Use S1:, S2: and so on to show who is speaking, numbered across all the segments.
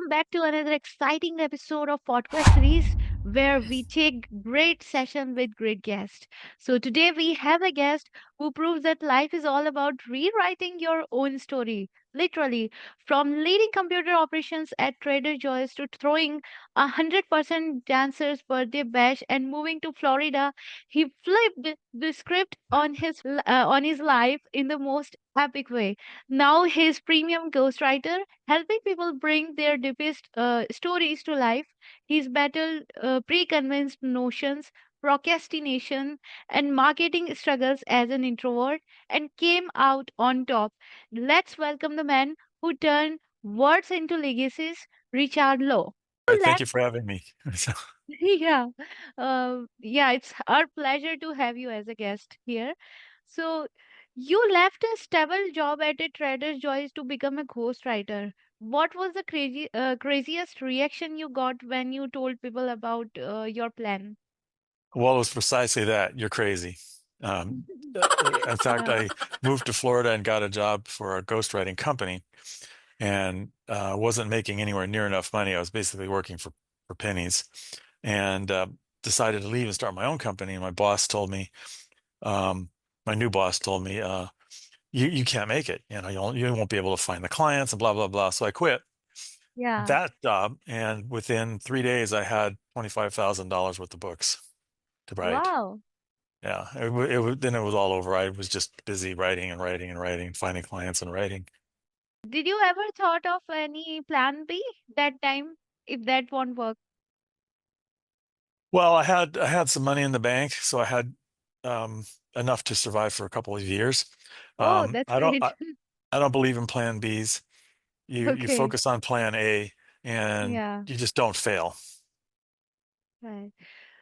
S1: back to another exciting episode of Podquest series where we take great session with great guests. So today we have a guest who proves that life is all about rewriting your own story. Literally, from leading computer operations at Trader Joe's to throwing 100% dancer's birthday bash and moving to Florida, he flipped the script on his life in the most epic way. Now his premium ghostwriter helping people bring their deepest stories to life. He's battled pre-convinced notions, procrastination, and marketing struggles as an introvert and came out on top. Let's welcome the man who turned words into legacies, Richard Lowe.
S2: Right, thank
S1: Left,
S2: you for having me.
S1: yeah, yeah, it's our pleasure to have you as a guest here. So, you left a stable job at a Trader Joe's to become a ghostwriter. What was the craziest reaction you got when you told people about your plan?
S2: Well, it was precisely that. You're crazy. In fact,
S1: Yeah.
S2: I moved to Florida and got a job for a ghostwriting company and wasn't making anywhere near enough money. I was basically working for pennies and decided to leave and start my own company. And my boss told me, um, my new boss told me, you can't make it. You won't be able to find the clients and blah, blah, blah. So I quit
S1: Yeah.
S2: that job. And within 3 days, I had $25,000 worth of books to write.
S1: Wow.
S2: Yeah, then it was all over. I was just busy writing and writing and writing, finding clients and writing.
S1: Did you ever thought of any plan B that time if that won't work?
S2: Well, I had some money in the bank, so I had um, enough to survive for a couple of years.
S1: Oh, that's
S2: I don't
S1: great.
S2: I don't believe in plan Bs. You
S1: Okay.
S2: focus on plan A, and
S1: Yeah.
S2: you just don't fail.
S1: Right.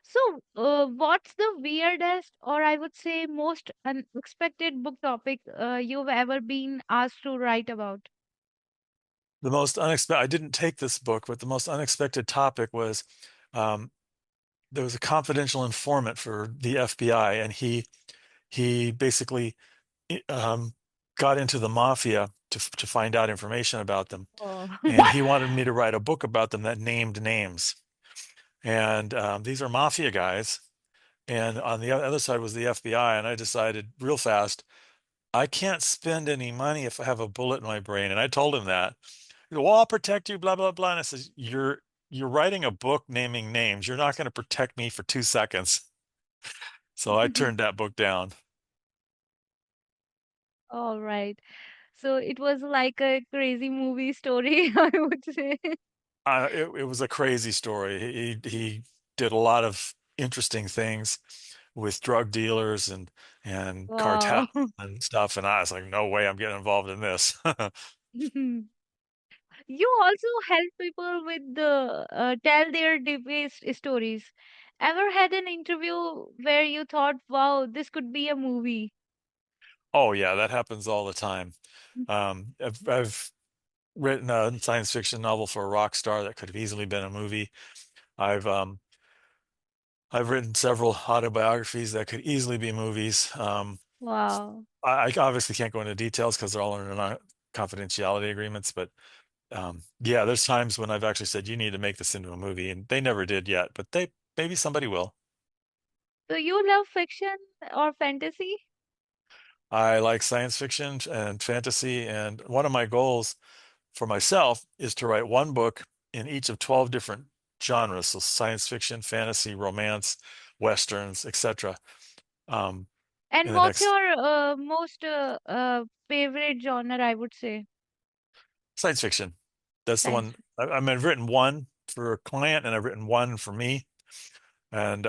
S1: So, what's the weirdest, or I would say most unexpected book topic you've ever been asked to write about?
S2: The most unexpected, I didn't take this book, but the most unexpected topic was um, there was a confidential informant for the FBI, and he basically um, got into the mafia to find out information about them,
S1: Oh,
S2: and he wanted me to write a book about them that named names. And these are mafia guys, and on the other side was the FBI. And I decided real fast, I can't spend any money if I have a bullet in my brain. And I told him that. He goes, well, I'll protect you, blah blah blah. And I says, you're writing a book naming names. You're not going to protect me for 2 seconds. So I turned that book down.
S1: all right. So it was like a crazy movie story, I would say.
S2: It was a crazy story. He did a lot of interesting things with drug dealers and cartel
S1: Wow.
S2: and stuff, and I was like, no way, I'm getting involved in this.
S1: You also help people with the tell their deepest stories. Ever had an interview where you thought, wow, this could be a movie?
S2: Oh yeah, that happens all the time. I've written a science fiction novel for a rock star that could have easily been a movie. I've um, I've written several autobiographies that could easily be movies.
S1: Wow.
S2: I obviously can't go into details because they're all under confidentiality agreements, but yeah, there's times when I've actually said, you need to make this into a movie, and they never did yet, but they maybe somebody will.
S1: So you love fiction or fantasy?
S2: I like science fiction and fantasy, and one of my goals for myself is to write one book in each of 12 different genres, so science fiction, fantasy, romance, westerns, etc. Um, in
S1: And
S2: the
S1: what's
S2: next
S1: your most favorite genre, I would say?
S2: science fiction. That's the
S1: Science.
S2: one. I've written one for a client, and I've written one for me, and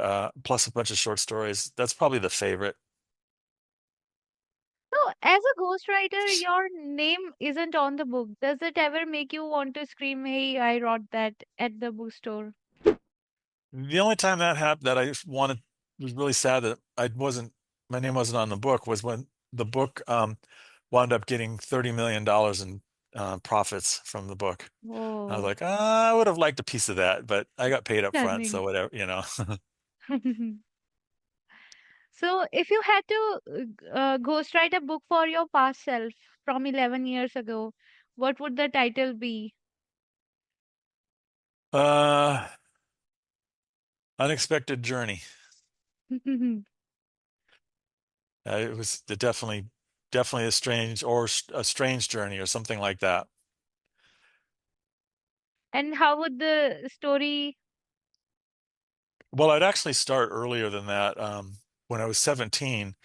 S2: plus a bunch of short stories. That's probably the favorite.
S1: So, as a ghostwriter, your name isn't on the book. Does it ever make you want to scream, "Hey, I wrote that at the bookstore"?
S2: The only time that happened that I wanted was really sad that my name wasn't on the book was when the book wound up getting $30 million in profits from the book. I was
S1: Oh,
S2: like, I would have liked a piece of that, but I got paid up front, so
S1: stunning.
S2: whatever.
S1: So, if you had to ghostwrite a book for your past self from 11 years ago, what would the title be?
S2: Uh, Unexpected journey. It was definitely a a strange journey or something like that.
S1: And how would the story?
S2: Well, I'd actually start earlier than that. When I was 17,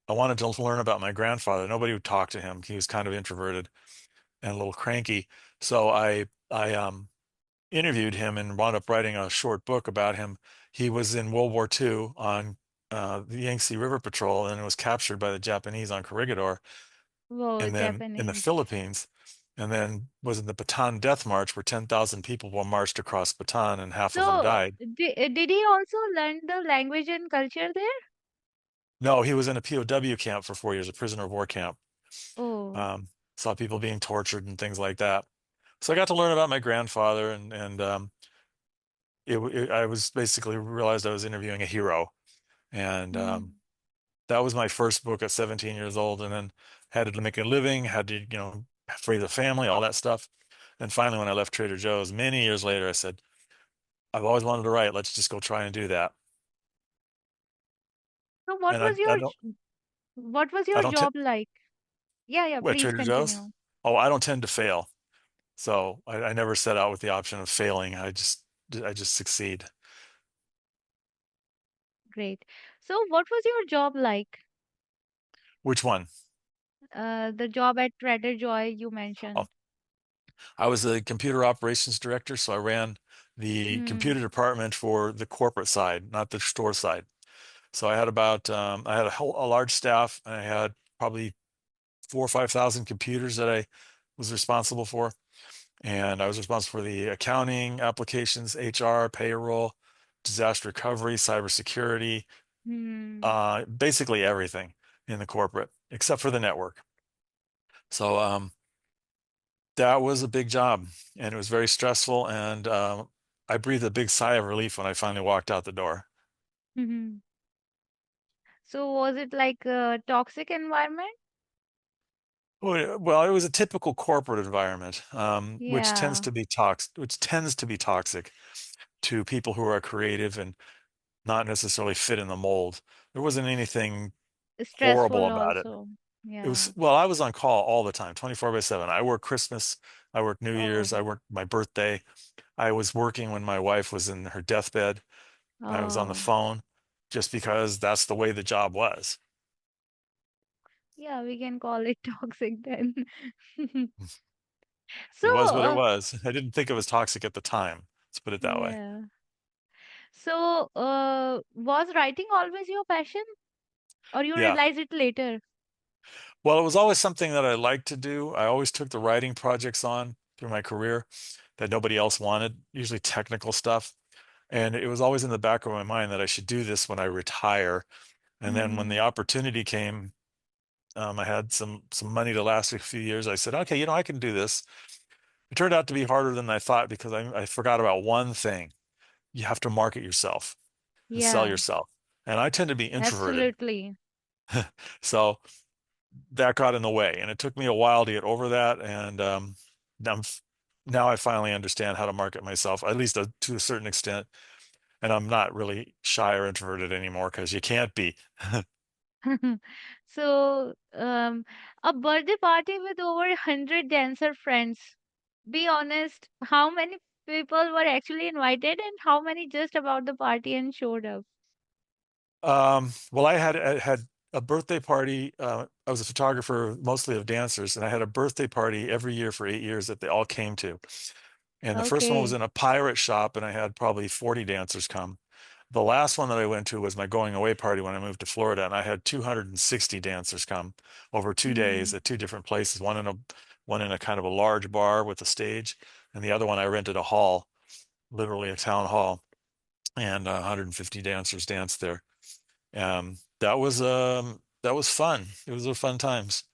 S2: I wanted to learn about my grandfather. Nobody would talk to him. He was kind of introverted and a little cranky. So I interviewed him and wound up writing a short book about him. He was in World War II on the Yangtze River Patrol and was captured by the Japanese on Corregidor,
S1: Whoa,
S2: and then in the
S1: Japanese.
S2: Philippines, and then was in the Bataan Death March where 10,000 people were marched across Bataan and half of them
S1: So,
S2: died.
S1: did he also learn the language and culture there?
S2: No, he was in a POW camp for 4 years, a prisoner of war camp.
S1: Oh,
S2: Um, Saw people being tortured and things like that. So I got to learn about my grandfather, and I was basically realized I was interviewing a hero, and
S1: hmm.
S2: that was my first book at 17 years old, and then had to make a living, had to raise a family, all that stuff. And finally, when I left Trader Joe's many years later, I said, I've always wanted to write. Let's just go try and do that.
S1: So,
S2: And
S1: what was
S2: I
S1: your
S2: don't t
S1: job like? Yeah, yeah.
S2: what
S1: Please
S2: Trader Joe's?
S1: continue.
S2: Oh, I don't tend to fail. So I never set out with the option of failing. I just succeed.
S1: Great. So, what was your job like?
S2: Which one?
S1: The job at Trader Joy you
S2: Oh,
S1: mentioned.
S2: I was the computer operations director, so I ran the
S1: Hmm.
S2: computer department for the corporate side, not the store side. So I had a large staff, and I had probably 4 or 5 thousand computers that I was responsible for. And I was responsible for the accounting applications, HR, payroll, disaster recovery, cybersecurity,
S1: Hmm.
S2: basically everything in the corporate, except for the network. So that was a big job, and it was very stressful. And I breathed a big sigh of relief when I finally walked out the door.
S1: Hmm. So, was it like a toxic environment?
S2: Well, it was a typical corporate environment,
S1: Yeah,
S2: which tends to be toxic to people who are creative and not necessarily fit in the mold. There wasn't anything horrible
S1: stressful
S2: about it.
S1: also.
S2: It
S1: Yeah.
S2: was, well, I was on call all the time, 24/7. I worked Christmas, I worked New
S1: Oh,
S2: Year's, I worked my birthday. I was working when my wife was in her deathbed. I was on the
S1: oh.
S2: phone just because that's the way the job was.
S1: Yeah, we can call it toxic then. So,
S2: It was what it was. I didn't think it was toxic at the time. Let's put it that way.
S1: yeah. So, was writing always your passion, or you
S2: Yeah.
S1: realize it later?
S2: Well, it was always something that I liked to do. I always took the writing projects on through my career that nobody else wanted, usually technical stuff. And it was always in the back of my mind that I should do this when I retire. And then when the
S1: Hmm.
S2: opportunity came, I had some money to last a few years. I said, okay, I can do this. It turned out to be harder than I thought because I forgot about one thing. You have to market yourself and sell
S1: Yeah,
S2: yourself. And I tend to be introverted.
S1: absolutely.
S2: So that got in the way. And it took me a while to get over that. And I'm, now I finally understand how to market myself, at least to a certain extent. And I'm not really shy or introverted anymore because you can't be.
S1: So, a birthday party with over 100 dancer friends. Be honest, how many people were actually invited and how many just about the party and showed up?
S2: Well, I had a birthday party. I was a photographer, mostly of dancers, and I had a birthday party every year for 8 years that they all came to. And the first one was
S1: Okay.
S2: in a pirate shop, and I had probably 40 dancers come. The last one that I went to was my going away party when I moved to Florida, and I had 260 dancers come over 2 days
S1: Hmm.
S2: at two different places. One in a kind of a large bar with a stage, and the other one I rented a hall, literally a town hall, and 150 dancers danced there. That was fun. It was a fun times.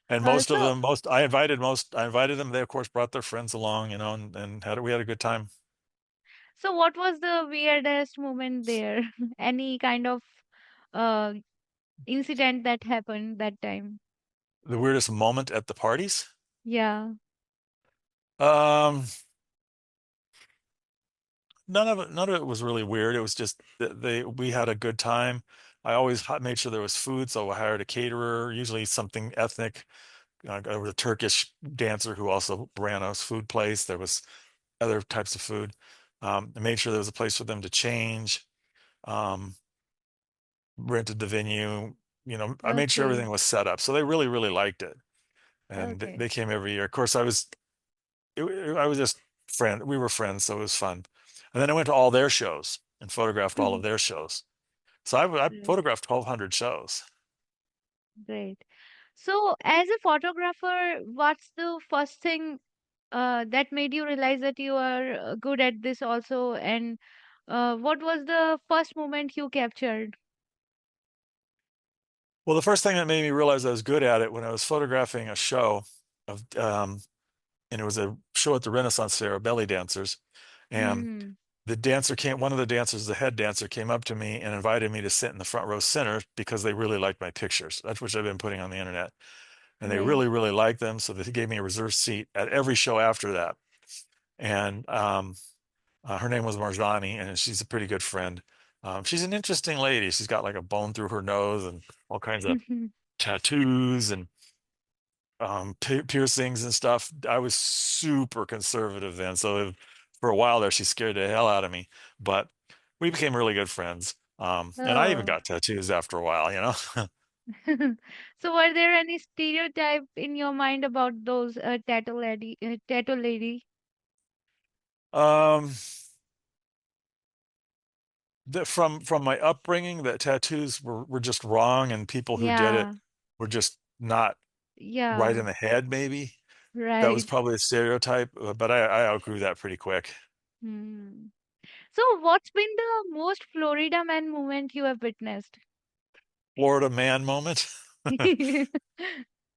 S2: And most of
S1: So,
S2: them, I invited them. They of course brought their friends along, and we had a good time.
S1: so what was the weirdest moment there? Any kind of uh incident that happened that time?
S2: The weirdest moment at the parties?
S1: Yeah.
S2: Um, none of it was really weird. It was just that we had a good time. I always made sure there was food, so I hired a caterer, usually something ethnic. There was a Turkish dancer who also ran a food place. There was other types of food. I made sure there was a place for them to change. Um, Rented the venue. I made sure
S1: Okay.
S2: everything was set up, so they really, really liked it, and
S1: Okay.
S2: they came every year. Of course, I was just friend. We were friends, so it was fun. And then I went to all their shows and photographed all of their shows. So I
S1: Great.
S2: photographed 1,200 shows.
S1: Great. So, as a photographer, what's the first thing that made you realize that you are good at this also? And what was the first moment you captured?
S2: Well, the first thing that made me realize I was good at it when I was photographing a show of, and it was a show at the Renaissance Fair of belly dancers, and
S1: Hmm.
S2: one of the dancers, the head dancer, came up to me and invited me to sit in the front row center because they really liked my pictures. That's which I've been putting on the internet. And they
S1: Great.
S2: really, really liked them. So they gave me a reserved seat at every show after that. And her name was Marjani, and she's a pretty good friend. She's an interesting lady. She's got like a bone through her nose and all kinds of tattoos and piercings and stuff. I was super conservative then. So for a while there, she scared the hell out of me. But we became really good friends. And I even
S1: Oh.
S2: got tattoos after a while.
S1: So, were there any stereotype in your mind about those tattoo lady?
S2: Um, from my upbringing, that tattoos were just wrong, and people who did it
S1: Yeah.
S2: were just not right
S1: Yeah.
S2: in the head, maybe. That was
S1: Right.
S2: probably a stereotype, but I outgrew that pretty quick.
S1: Hmm. So, what's been the most Florida man moment you have witnessed?
S2: Florida man moment.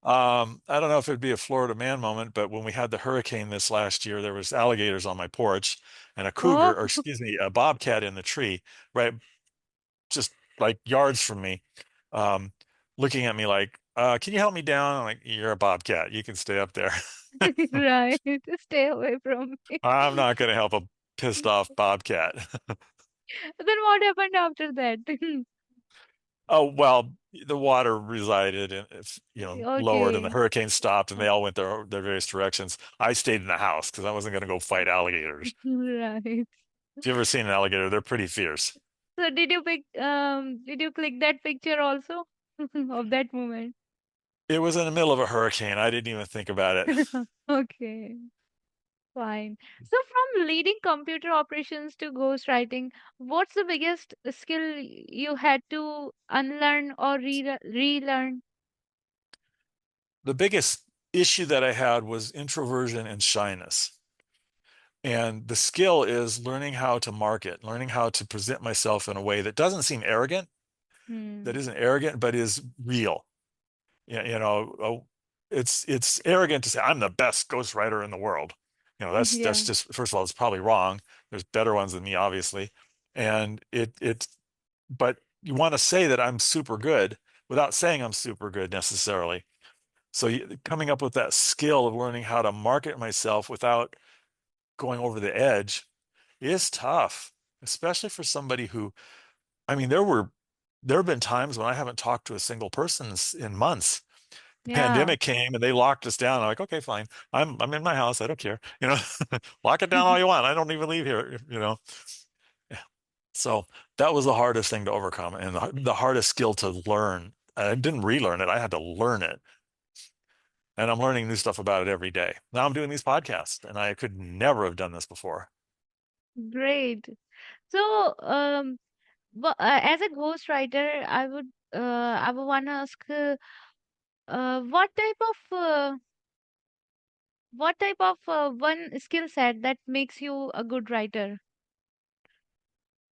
S2: I don't know if it'd be a Florida man moment, but when we had the hurricane this last year, there was alligators on my porch and a
S1: Oh,
S2: cougar, or excuse me, a bobcat in the tree, right, just like yards from me, um, looking at me like, "Can you help me down?" I'm like, "You're a bobcat. You can stay up there.
S1: right. Stay away from me.
S2: I'm not going to help a pissed off bobcat."
S1: Then what happened after that?
S2: Oh, well, the water resided and it's, lowered and the
S1: Okay.
S2: hurricane stopped and they all went their various directions. I stayed in the house because I wasn't going to go fight alligators.
S1: Right.
S2: If you ever seen an alligator, they're pretty fierce.
S1: So did you click that picture also of that moment?
S2: It was in the middle of a hurricane. I didn't even think about it.
S1: Okay, fine. So from leading computer operations to ghostwriting, what's the biggest skill you had to unlearn or relearn?
S2: The biggest issue that I had was introversion and shyness. And the skill is learning how to market, learning how to present myself in a way that doesn't seem arrogant, that
S1: Hmm.
S2: isn't arrogant, but is real. It's arrogant to say I'm the best ghostwriter in the world. That's
S1: Yeah,
S2: just first of all, it's probably wrong. There's better ones than me, obviously. And but you want to say that I'm super good without saying I'm super good necessarily. So coming up with that skill of learning how to market myself without going over the edge is tough, especially for somebody who, I mean, there have been times when I haven't talked to a single person in months. The
S1: yeah.
S2: pandemic came and they locked us down. I'm like, okay, fine. I'm in my house. I don't care. Lock it down all you want. I don't even leave here. Yeah. So that was the hardest thing to overcome and the hardest skill to learn. I didn't relearn it. I had to learn it. And I'm learning new stuff about it every day. Now I'm doing these podcasts and I could never have done this before.
S1: Great. So, as a ghostwriter, I would want to ask, what type of one skill set that makes you a good writer?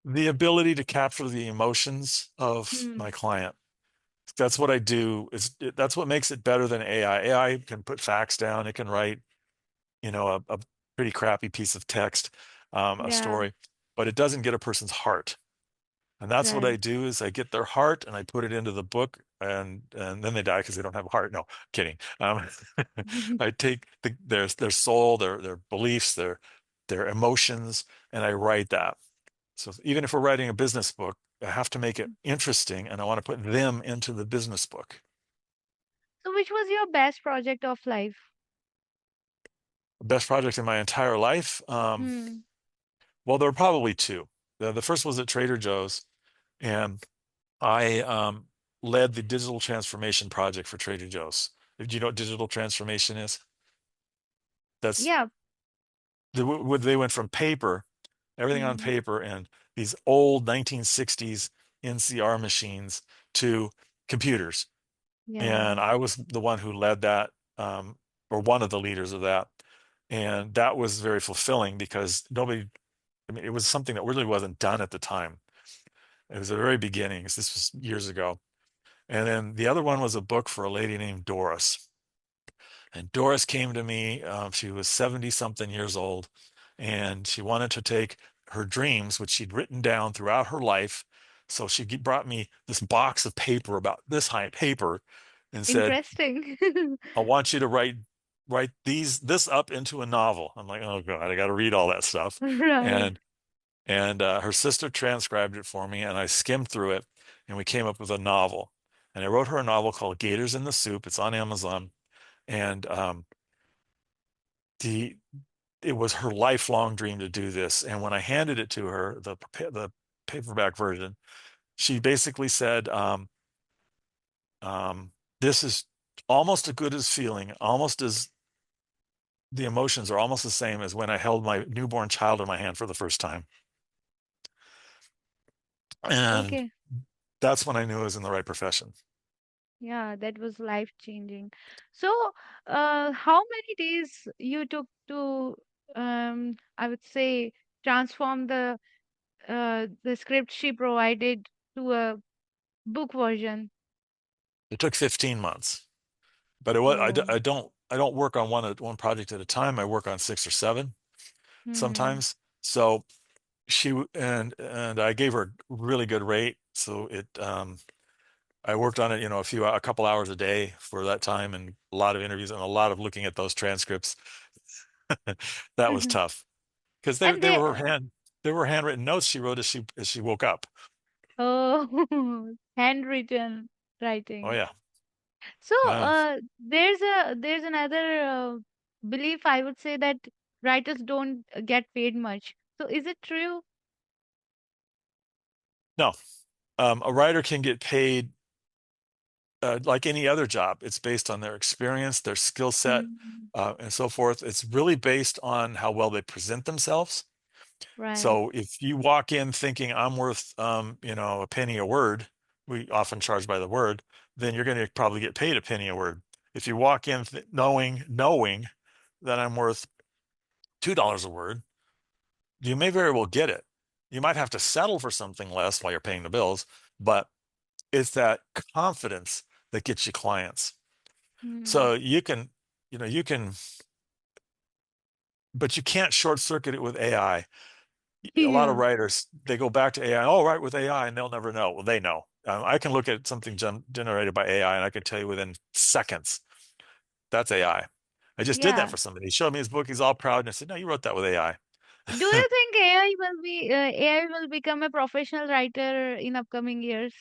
S2: The ability to capture the emotions of
S1: Hmm.
S2: my client. That's what I do. That's what makes it better than AI. AI can put facts down. It can write, a pretty crappy piece of text, a
S1: Yeah,
S2: story, but it doesn't get a person's heart. And that's what I
S1: right.
S2: do is I get their heart and I put it into the book and then they die because they don't have a heart. No, kidding. I take their soul, their beliefs, their emotions, and I write that. So even if we're writing a business book, I have to make it interesting, and I want to put them into the business book.
S1: So, which was your best project of life?
S2: Best project in my entire life.
S1: Hmm.
S2: Well, there were probably two. The first was at Trader Joe's, and I led the digital transformation project for Trader Joe's. Do you know what digital transformation is? That's
S1: Yeah.
S2: they went from paper, everything on
S1: Hmm.
S2: paper, and these old 1960s NCR machines to computers.
S1: Yeah.
S2: And I was the one who led that, or one of the leaders of that. And that was very fulfilling because nobody, I mean, it was something that really wasn't done at the time. It was the very beginnings. This was years ago. And then the other one was a book for a lady named Doris. And Doris came to me. She was 70 something years old, and she wanted to take her dreams, which she'd written down throughout her life. So she brought me this box of paper, about this high paper, and said,
S1: Interesting.
S2: I want you to write this up into a novel. I'm like, oh God, I got to read all that stuff.
S1: Right.
S2: And her sister transcribed it for me, and I skimmed through it, and we came up with a novel. And I wrote her a novel called Gators in the Soup. It's on Amazon, and the it was her lifelong dream to do this. And when I handed it to her, the paperback version, she basically said, um, "This is almost as good as feeling, almost as the emotions are almost the same as when I held my newborn child in my hand for the first time." And
S1: Okay.
S2: that's when I knew I was in the right profession.
S1: Yeah, that was life changing. So, how many days you took to, I would say, transform the script she provided to a book version?
S2: It took 15 months, but it was,
S1: Oh.
S2: I don't work on one project at a time. I work on six or seven
S1: Hmm.
S2: sometimes. So and I gave her a really good rate. So I worked on it, a couple hours a day for that time, and a lot of interviews and a lot of looking at those transcripts. That was tough because
S1: And
S2: they
S1: they,
S2: were they were handwritten notes she wrote as she woke up.
S1: oh, handwritten
S2: Oh
S1: writing.
S2: yeah.
S1: So,
S2: Yeah.
S1: there's another belief I would say that writers don't get paid much. So, is it true?
S2: No, a writer can get paid like any other job. It's based on their experience, their skill set,
S1: Hmm.
S2: and so forth. It's really based on how well they present themselves.
S1: Right.
S2: So if you walk in thinking I'm worth, a penny a word, we often charge by the word, then you're going to probably get paid a penny a word. If you walk in knowing that I'm worth $2 a word, you may very well get it. You might have to settle for something less while you're paying the bills, but it's that confidence that gets you clients.
S1: Hmm.
S2: So you can, but you can't short circuit it with AI. A lot of
S1: Yeah.
S2: writers, they go back to AI. Oh, write with AI, and they'll never know. Well, they know. I can look at something generated by AI, and I can tell you within seconds that's AI. I just did that
S1: Yeah.
S2: for somebody. He showed me his book. He's all proud, and I said, "No, you wrote that with AI."
S1: Do you think AI will become a professional writer in upcoming years?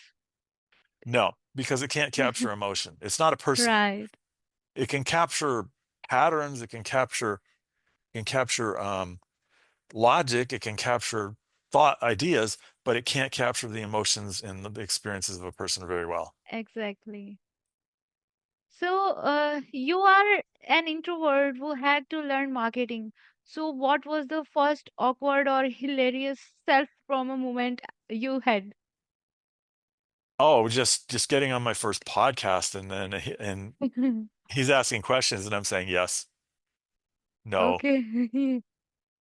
S2: No, because it can't capture emotion. It's not a person.
S1: Right.
S2: It can capture patterns. It can capture logic. It can capture thought ideas, but it can't capture the emotions and the experiences of a person very well.
S1: Exactly. So, you are an introvert who had to learn marketing. So, what was the first awkward or hilarious self-promo moment you had?
S2: Oh, just getting on my first podcast, and then he's asking questions, and I'm saying yes, no,
S1: Okay.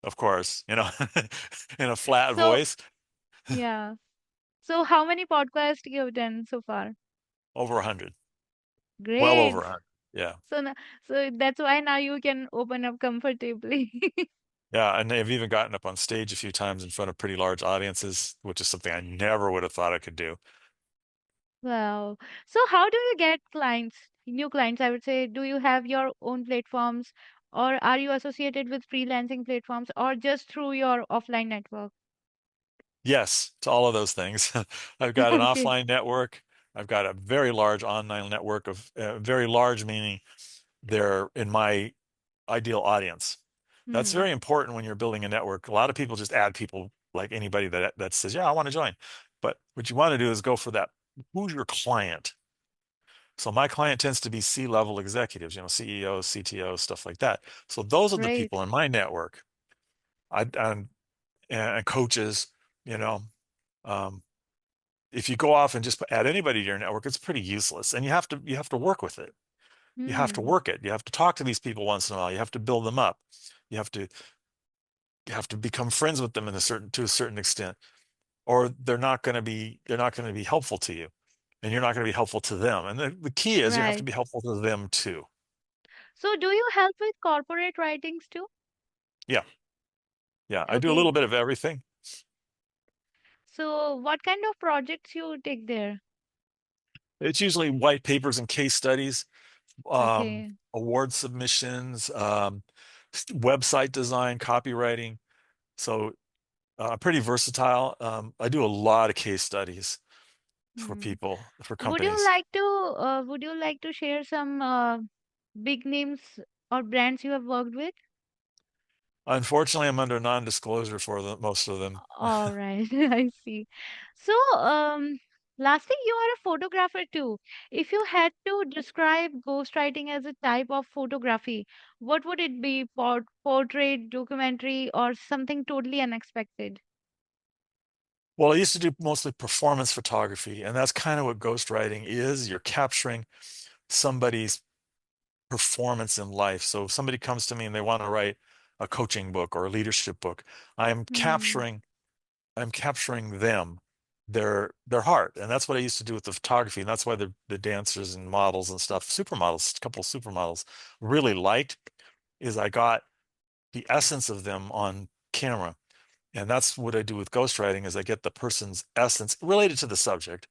S2: of course, in a flat
S1: So,
S2: voice.
S1: yeah. So, how many podcasts you have done so far?
S2: Over 100, well over
S1: Great.
S2: 100. Yeah,
S1: So, so that's why now you can open up comfortably.
S2: yeah, and I've even gotten up on stage a few times in front of pretty large audiences, which is something I never would have thought I could do.
S1: Wow. So, how do you get clients, new clients? I would say, do you have your own platforms or are you associated with freelancing platforms or just through your offline network?
S2: Yes, to all of those things. I've got an
S1: Okay.
S2: offline network. I've got a very large online network of very large, meaning they're in my ideal audience. That's
S1: Hmm.
S2: very important when you're building a network. A lot of people just add people like anybody that says, "Yeah, I want to join." But what you want to do is go for that. Who's your client? So my client tends to be C-level executives, CEOs, CTOs, stuff like that. So those are the
S1: Great.
S2: people in my network. And coaches, you know. Um, if you go off and just add anybody to your network, it's pretty useless. And you have to work with it. You have to
S1: Hmm.
S2: work it. You have to talk to these people once in a while. You have to build them up. You have to you have to become friends with them to a certain extent, or they're not going to be helpful to you, and you're not going to be helpful to them. And the key is you have to
S1: Right.
S2: be helpful to them too.
S1: So do you help with corporate writings too?
S2: Yeah, yeah. I do a
S1: Okay.
S2: little bit of everything.
S1: So what kind of projects you take there?
S2: It's usually white papers and case studies,
S1: Okay.
S2: award submissions, website design, copywriting. So pretty versatile. I do a lot of case studies for
S1: Hmm.
S2: people, for
S1: Would you
S2: companies.
S1: like to share some big names or brands you have worked with?
S2: Unfortunately, I'm under non-disclosure for most of them.
S1: All right, I see. So, lastly, you are a photographer too. If you had to describe ghostwriting as a type of photography, what would it be? Portrait, documentary, or something totally unexpected?
S2: Well, I used to do mostly performance photography, and that's kind of what ghostwriting is. You're capturing somebody's performance in life. So if somebody comes to me and they want to write a coaching book or a leadership book, I'm
S1: Hmm.
S2: capturing I'm capturing them, their heart. And that's what I used to do with the photography. And that's why the dancers and models and stuff, supermodels, a couple of supermodels really liked is I got the essence of them on camera. And that's what I do with ghostwriting is I get the person's essence related to the subject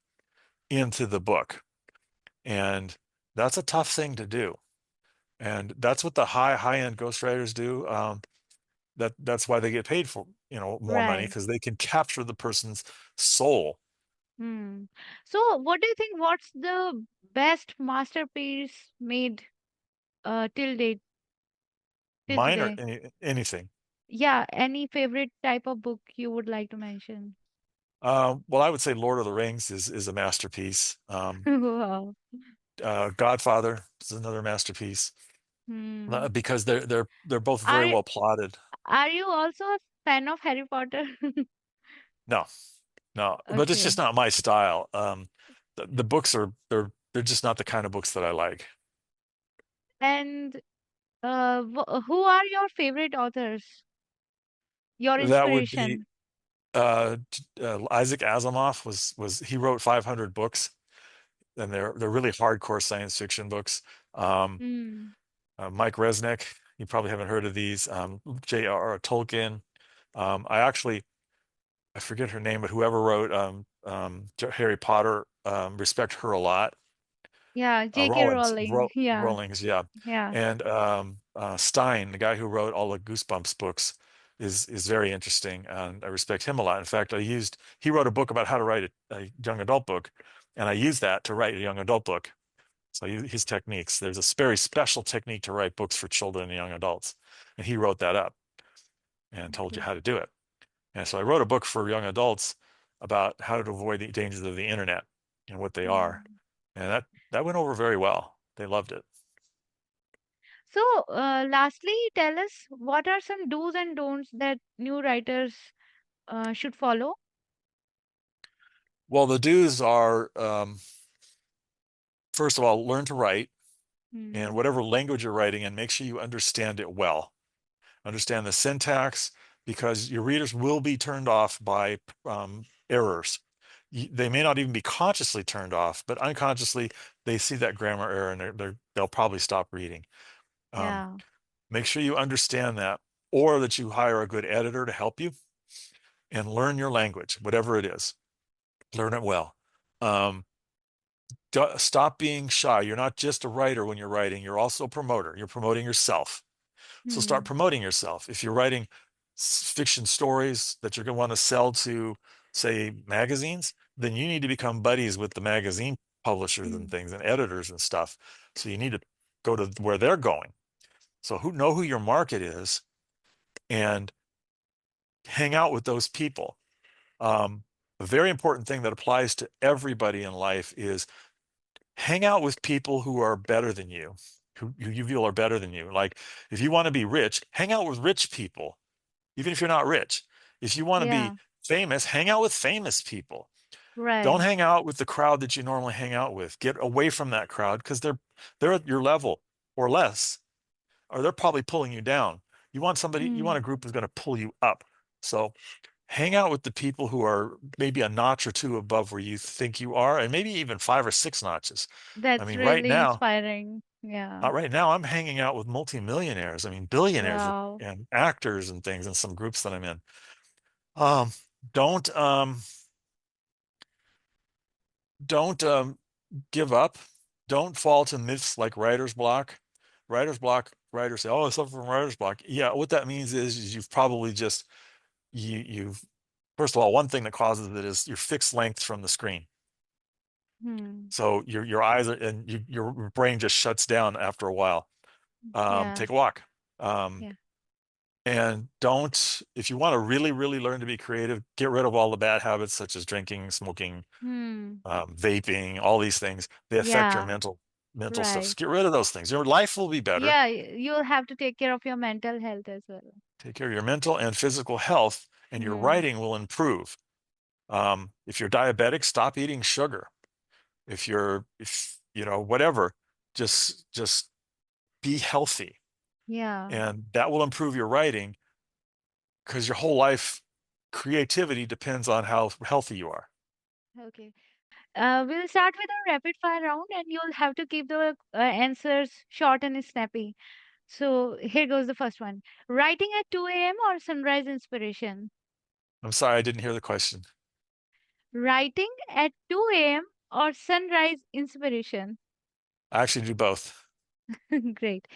S2: into the book. And that's a tough thing to do. And that's what the high-end ghostwriters do. That's why they get paid for, more money
S1: Right.
S2: because they can capture the person's soul.
S1: Hmm. So, what do you think? What's the best masterpiece made till date, till
S2: Mine or
S1: today?
S2: anything.
S1: Yeah, any favorite type of book you would like to mention?
S2: Well, I would say Lord of the Rings is a masterpiece.
S1: Wow.
S2: Godfather is another masterpiece
S1: Hmm.
S2: because they're both very
S1: Are
S2: well plotted.
S1: are you also a fan of Harry Potter?
S2: No, no, but it's just
S1: Okay.
S2: not my style. The books they're just not the kind of books that I like.
S1: And who are your favorite authors? Your
S2: That would be
S1: inspiration?
S2: Isaac Asimov was he wrote 500 books, and they're really hardcore science fiction books. Um,
S1: Hmm.
S2: Mike Resnick, you probably haven't heard of these. J.R.R. Tolkien. I forget her name, but whoever wrote Harry Potter, respect her a lot.
S1: Yeah, J.K. Rowling. Yeah,
S2: Rowling's, yeah,
S1: yeah.
S2: and Stein, the guy who wrote all the Goosebumps books, is very interesting, and I respect him a lot. In fact, he wrote a book about how to write a young adult book, and I used that to write a young adult book. So his techniques. There's a very special technique to write books for children and young adults, and he wrote that up and told you
S1: Okay.
S2: how to do it. And so I wrote a book for young adults about how to avoid the dangers of the internet and what they are.
S1: Hmm.
S2: And that went over very well. They loved it.
S1: So, lastly, tell us what are some do's and don'ts that new writers should follow?
S2: Well, the do's are, first of all, learn to write and
S1: Hmm.
S2: whatever language you're writing in, make sure you understand it well. Understand the syntax because your readers will be turned off by errors. They may not even be consciously turned off, but unconsciously they see that grammar error and they'll probably stop reading. Um,
S1: Yeah.
S2: Make sure you understand that, or that you hire a good editor to help you and learn your language, whatever it is. Learn it well. Um, Stop being shy. You're not just a writer when you're writing, you're also a promoter. You're promoting yourself. So start
S1: Hmm.
S2: promoting yourself. If you're writing fiction stories that you're going to want to sell to, say, magazines, then you need to become buddies with the magazine publishers and
S1: Hmm.
S2: things and editors and stuff. So you need to go to where they're going. So know who your market is and hang out with those people. A very important thing that applies to everybody in life is hang out with people who are better than you, who you feel are better than you. Like if you want to be rich, hang out with rich people, even if you're not rich. If you want to be
S1: Yeah.
S2: famous, hang out with famous people. Don't
S1: Right.
S2: hang out with the crowd that you normally hang out with. Get away from that crowd because they're at your level or less, or they're probably pulling you down. You want
S1: Hmm.
S2: a group that's going to pull you up. So hang out with the people who are maybe a notch or two above where you think you are, and maybe even 5 or 6 notches. I
S1: That's
S2: mean,
S1: really inspiring. Yeah.
S2: right now, I'm hanging out with multimillionaires. I mean, billionaires
S1: Wow.
S2: and actors and things in some groups that I'm in. Um, don't don't give up. Don't fall to myths like writer's block. Writer's block. Writers say, "Oh, I suffer from writer's block." Yeah, what that means is you've probably just you've first of all, one thing that causes it is your fixed length from the screen.
S1: Hmm.
S2: So your eyes are, and your brain just shuts down after a while.
S1: Yeah.
S2: Take a walk. Um,
S1: Yeah.
S2: and don't, if you want to really, really learn to be creative, get rid of all the bad habits such as drinking, smoking,
S1: Hmm.
S2: vaping, all these things. They affect your
S1: Yeah.
S2: mental stuff.
S1: Right.
S2: So get rid of those things. Your life will be better.
S1: Yeah. You'll have to take care of your mental health as well.
S2: Take care of your mental and physical health, and your
S1: Hmm.
S2: writing will improve. If you're diabetic, stop eating sugar. If you know, whatever, just be healthy,
S1: Yeah.
S2: and that will improve your writing because your whole life creativity depends on how healthy you are.
S1: Okay. We'll start with a rapid fire round, and you'll have to keep the answers short and snappy. So here goes the first one. Writing at 2 a.m. or sunrise inspiration?
S2: I'm sorry, I didn't hear the question.
S1: Writing at 2 a.m. or sunrise inspiration?
S2: I actually do both.
S1: Great.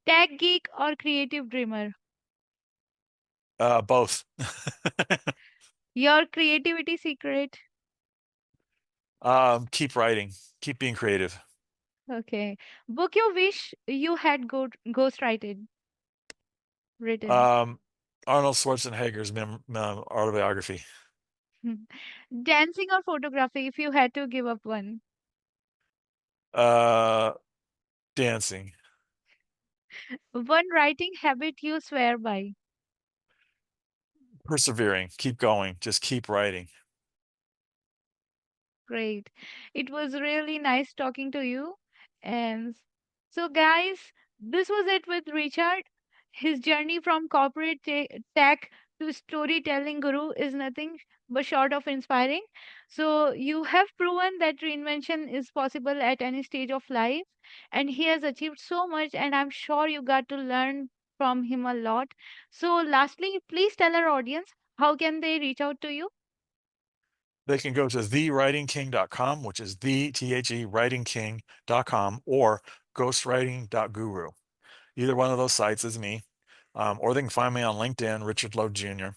S1: Tech geek or creative dreamer?
S2: Both.
S1: Your creativity secret?
S2: Keep writing, keep being creative.
S1: Okay. Book you wish you had ghostwrited, written.
S2: Um, Arnold Schwarzenegger's autobiography.
S1: Dancing or photography if you had to give up one.
S2: Uh, Dancing.
S1: One writing habit you swear by.
S2: Persevering. Keep going. Just keep writing.
S1: Great. It was really nice talking to you. And so, guys, this was it with Richard. His journey from corporate tech to storytelling guru is nothing but short of inspiring. So, you have proven that reinvention is possible at any stage of life, and he has achieved so much. And I'm sure you got to learn from him a lot. So, lastly, please tell our audience how can they reach out to you?
S2: They can go to thewritingking.com, which is the writingking.com, or ghostwriting.guru. Either one of those sites is me. Or they can find me on LinkedIn, Richard Lowe Jr.,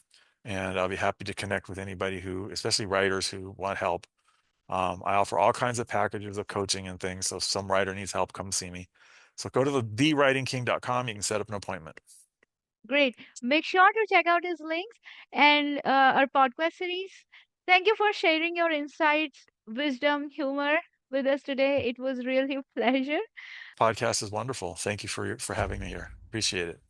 S2: and I'll be happy to connect with anybody who, especially writers who want help. I offer all kinds of packages of coaching and things. So if some writer needs help, come see me. So go to thewritingking.com. You can set up an appointment.
S1: Great. Make sure to check out his links and our podcast series. Thank you for sharing your insights, wisdom, humor with us today. It was really a pleasure.
S2: Podcast is wonderful. Thank you for having me here. Appreciate it.